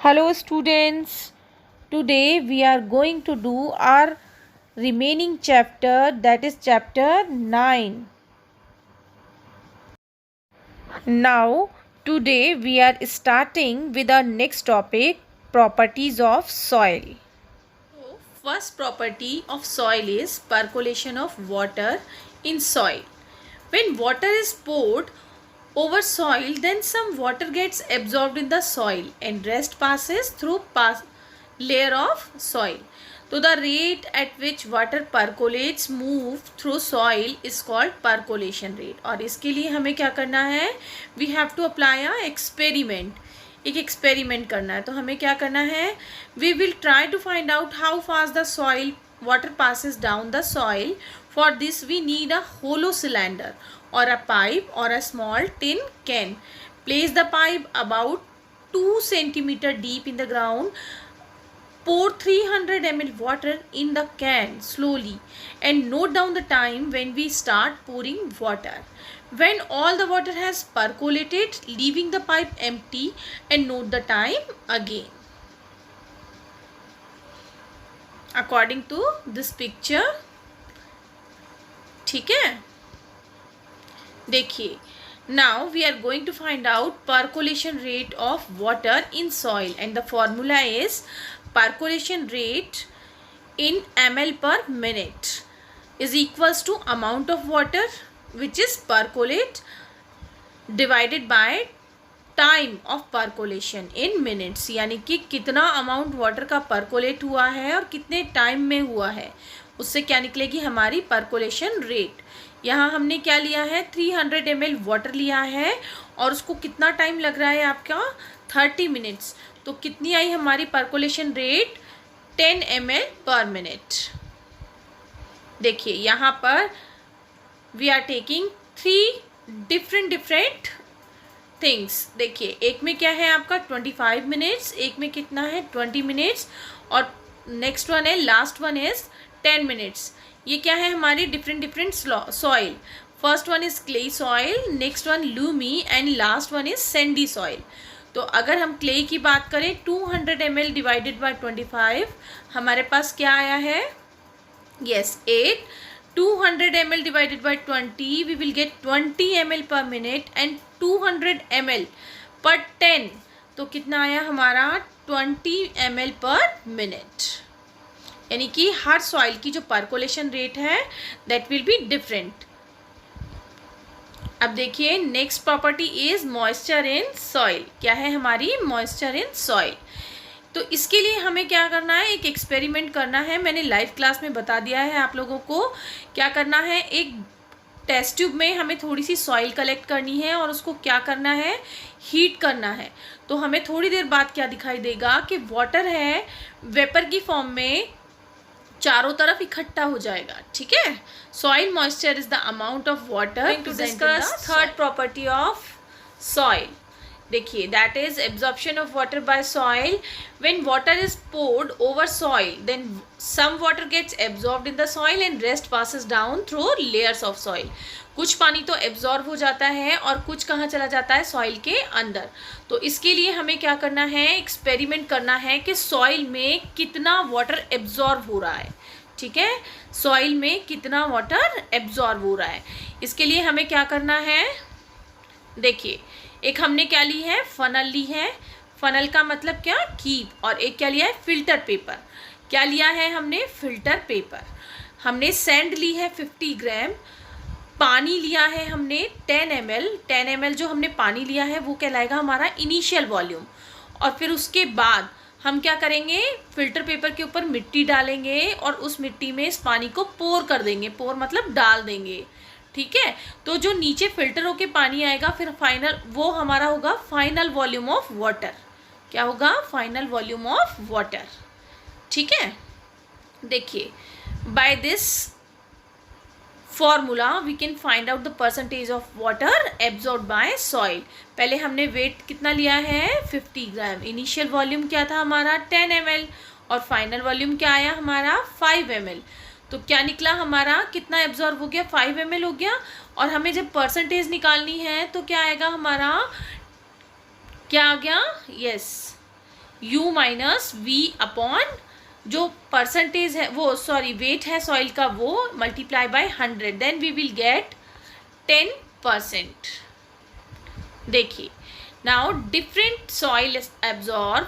Hello students, today we are going to do our remaining chapter, that is chapter 9. Now today we are starting with our next topic, properties of soil. So first property of soil is percolation of water in soil. When water is poured over soil, then some water gets absorbed in the soil and rest passes through layer of soil. So the rate at which water percolates move through soil is called percolation rate. और इसके लिए हमें क्या करना है? We have to apply a experiment. एक experiment करना है. तो हमें क्या करना है? We will try to find out how fast the soil water passes down the soil. For this we need a hollow cylinder or a pipe or a small tin can. Place the pipe about 2 centimeter deep in the ground. Pour 300 ml water in the can slowly and note down the time when we start pouring water. When all the water has percolated, leaving the pipe empty and note the time again. According to this picture, ठीक है? देखिए, now we are going to find out percolation rate of water in soil and the formula is percolation rate in ml per minute is equals to amount of water which is percolate divided by time of percolation in minutes, यानी कि कितना amount water का percolate हुआ है और कितने time में हुआ है, उससे क्या निकलेगी हमारी परकोलेशन रेट. यहाँ हमने क्या लिया है, 300 ml वाटर लिया है और उसको कितना टाइम लग रहा है आपका 30 मिनट्स. तो कितनी आई हमारी परकोलेशन रेट 10 ml पर मिनट. देखिए यहाँ पर we are taking 3 different things. देखिए एक में क्या है आपका 25 मिनट्स, एक में कितना है 20 मिनट्स और नेक्स्ट वन है लास्ट वन इज 10 मिनट्स. ये क्या है हमारी different soil. First one is clay soil, next one Lumi and last one is Sandy soil. तो अगर हम क्ले की बात करें 200 ml डिवाइडेड बाय 25, हमारे पास क्या आया है, yes 8. 200 ml divided by 20, we will get 20 ml per minute and 200 ml per 10. तो कितना आया हमारा 20 ml per minute. यानी कि हर सॉइल की जो परकोलेशन रेट है that will be different. अब देखिए next property is moisture in soil. क्या है हमारी मॉइस्चर इन सॉइल. तो इसके लिए हमें क्या करना है, एक एक्सपेरिमेंट करना है. मैंने लाइव क्लास में बता दिया है आप लोगों को. क्या करना है, एक टेस्ट ट्यूब में हमें थोड़ी सी सॉइल कलेक्ट करनी है और उसको क्या करना है, हीट करना है. तो हमें थोड़ी देर बाद क्या दिखाई देगा कि वाटर है वेपर की फॉर्म में चारों तरफ इकट्ठा हो जाएगा. ठीक है. Soil moisture is the amount of water. To discuss third property of soil. देखिए that is absorption of water by soil. When water is poured over soil then some water gets absorbed in the soil and rest passes down through layers of soil. कुछ पानी तो absorb हो जाता है और कुछ कहाँ चला जाता है, सॉइल के अंदर. तो इसके लिए हमें क्या करना है, एक्सपेरिमेंट करना है कि सॉइल में कितना वाटर एब्जॉर्ब हो रहा है. ठीक है, सॉइल में कितना वाटर एब्जॉर्ब हो रहा है. इसके लिए हमें क्या करना है, देखिए एक हमने क्या ली है, फनल ली है. फनल का मतलब क्या, कीप. और एक क्या लिया है, फिल्टर पेपर. क्या लिया है हमने, फिल्टर पेपर. हमने सैंड ली है 50 ग्राम. पानी लिया है हमने 10 ml. 10 ml जो हमने पानी लिया है वो कहलाएगा हमारा इनिशियल वॉल्यूम. और फिर उसके बाद हम क्या करेंगे, फिल्टर पेपर के ऊपर मिट्टी डालेंगे और उस मिट्टी में इस पानी को पोर कर देंगे. पोर मतलब डाल देंगे. ठीक है. तो जो नीचे फिल्टर होके पानी आएगा फिर फाइनल वो हमारा होगा फाइनल वॉल्यूम ऑफ वाटर. क्या होगा, फाइनल वॉल्यूम ऑफ वाटर. ठीक है. देखिए by this formula we can find out the percentage of water absorb by soil. पहले हमने वेट कितना लिया है 50 ग्राम. इनिशियल वॉल्यूम क्या था हमारा 10 ml और फाइनल वॉल्यूम क्या आया हमारा 5 ml. तो क्या निकला हमारा, कितना एब्जॉर्ब हो गया 5 ml हो गया. और हमें जब परसेंटेज निकालनी है तो क्या आएगा हमारा, क्या आ गया, yes u minus v upon जो परसेंटेज है वो वेट है सॉइल का वो multiply by 100, then we will get 10%. देखिए now different soil absorb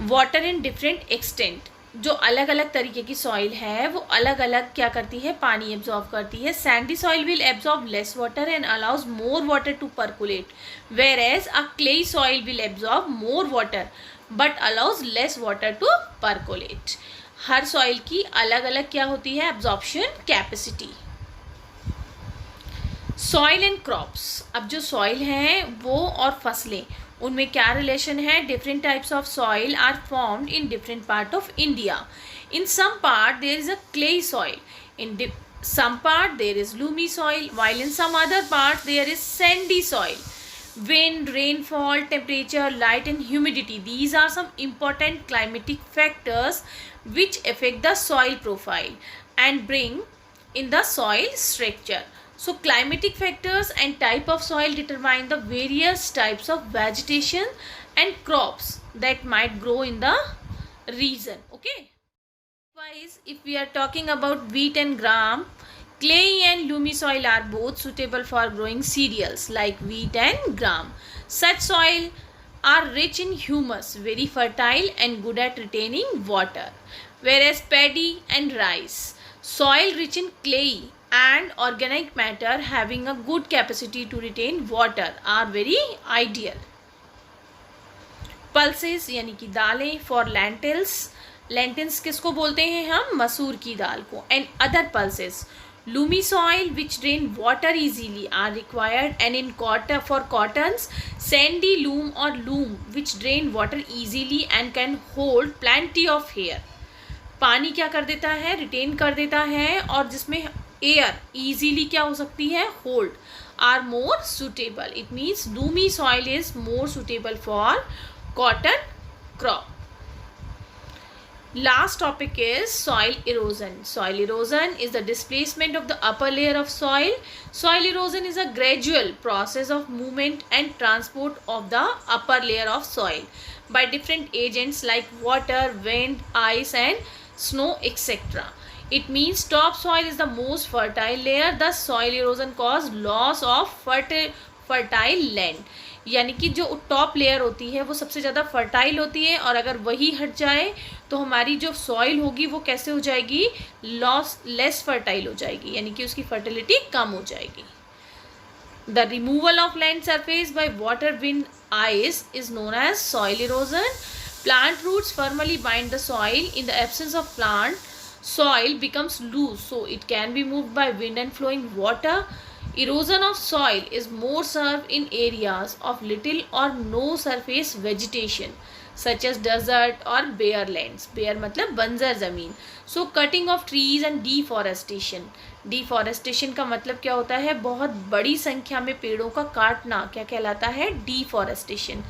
water in different extent. जो अलग अलग तरीके की सॉइल है वो अलग अलग क्या करती है, पानी एब्जॉर्ब करती है. Sandy soil will absorb less water and allows more water to percolate, whereas a clayey soil will absorb more water but allows less water to percolate. हर सॉइल की अलग अलग क्या होती है, absorption capacity. Soil and crops. अब जो soil है वो और फसलें, उनमें क्या रिलेशन है. Different types of soil are formed in different part of India. In some part there is a clay soil, in some part there is loamy soil, while in some other part there is sandy soil. Wind, rainfall, temperature, light and humidity, these are some important climatic factors which affect the soil profile and bring in the soil structure. So climatic factors and type of soil determine the various types of vegetation and crops that might grow in the region. Okay. Otherwise, if we are talking about wheat and gram, clay and loamy soil are both suitable for growing cereals like wheat and gram. Such soil are rich in humus, very fertile and good at retaining water. Whereas paddy and rice, soil rich in clay and organic matter having a good capacity to retain water, are very ideal. Pulses यानी कि दालें, for lentils, lentils किसको बोलते हैं हम, मसूर की दाल को. And other pulses, loamy soil which drain water easily are required, and in for cottons, sandy loam or loam which drain water easily and can hold plenty of air. पानी क्या कर देता है, रिटेन कर देता है, और जिसमें एयर इजीली क्या हो सकती है, hold, are more suitable. It means loamy soil is more suitable for cotton crop. Last topic is soil erosion. Soil erosion is the displacement of the upper layer of soil. Soil erosion is a gradual process of movement and transport of the upper layer of soil by different agents like water, wind, ice and snow, etc. It means topsoil is the most fertile layer. Thus soil erosion causes loss of fertile land. यानी कि जो top layer होती है वो सबसे ज़्यादा fertile होती है, और अगर वही हट जाए तो हमारी जो सॉइल होगी वो कैसे हो जाएगी, लेस फर्टाइल हो जाएगी, यानी कि उसकी फर्टिलिटी कम हो जाएगी. The removal of land surface by water, wind, ice is known as soil erosion. Plant roots firmly bind the soil. In the absence of plant, soil becomes loose, so it can be moved by wind and flowing water. Erosion of soil is more served in areas of little or no surface vegetation such as desert or bare lands. Bare मतलब बंजर ज़मीन. So cutting of trees and deforestation. Deforestation का मतलब क्या होता है, बहुत बड़ी संख्या में पेड़ों का काटना क्या कहलाता है, deforestation.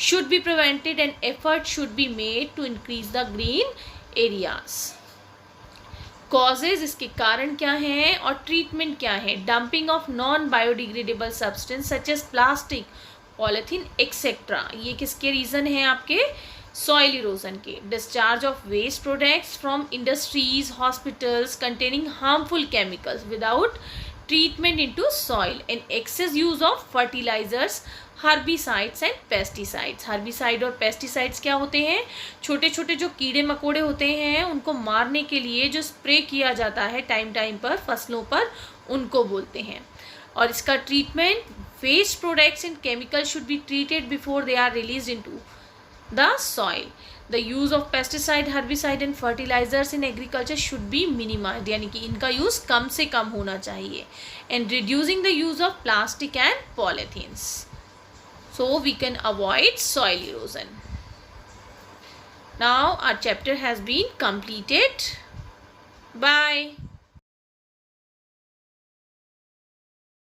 Should be prevented and effort should be made to increase the green areas. Causes, इसके कारण क्या हैं और ट्रीटमेंट क्या है. Dumping of non biodegradable substance such as plastic, polythene etcetera, ये किसके रीज़न हैं आपके, सॉइल इरोजन के. Discharge of waste products from industries, hospitals containing harmful chemicals without treatment into soil, and excess use of fertilisers, herbicides and pesticides. Herbicide और pesticides क्या होते हैं, छोटे छोटे जो कीड़े मकोड़े होते हैं उनको मारने के लिए जो स्प्रे किया जाता है टाइम टाइम पर फसलों पर, उनको बोलते हैं. और इसका treatment, waste products and chemical should be treated before they are release into the soil. The use of pesticide, herbicide and fertilisers in agriculture should be minimised, यानी कि इनका यूज़ कम से कम होना चाहिए. And reducing the use of plastic and polythenes, so we can avoid soil erosion. Now our chapter has been completed. Bye.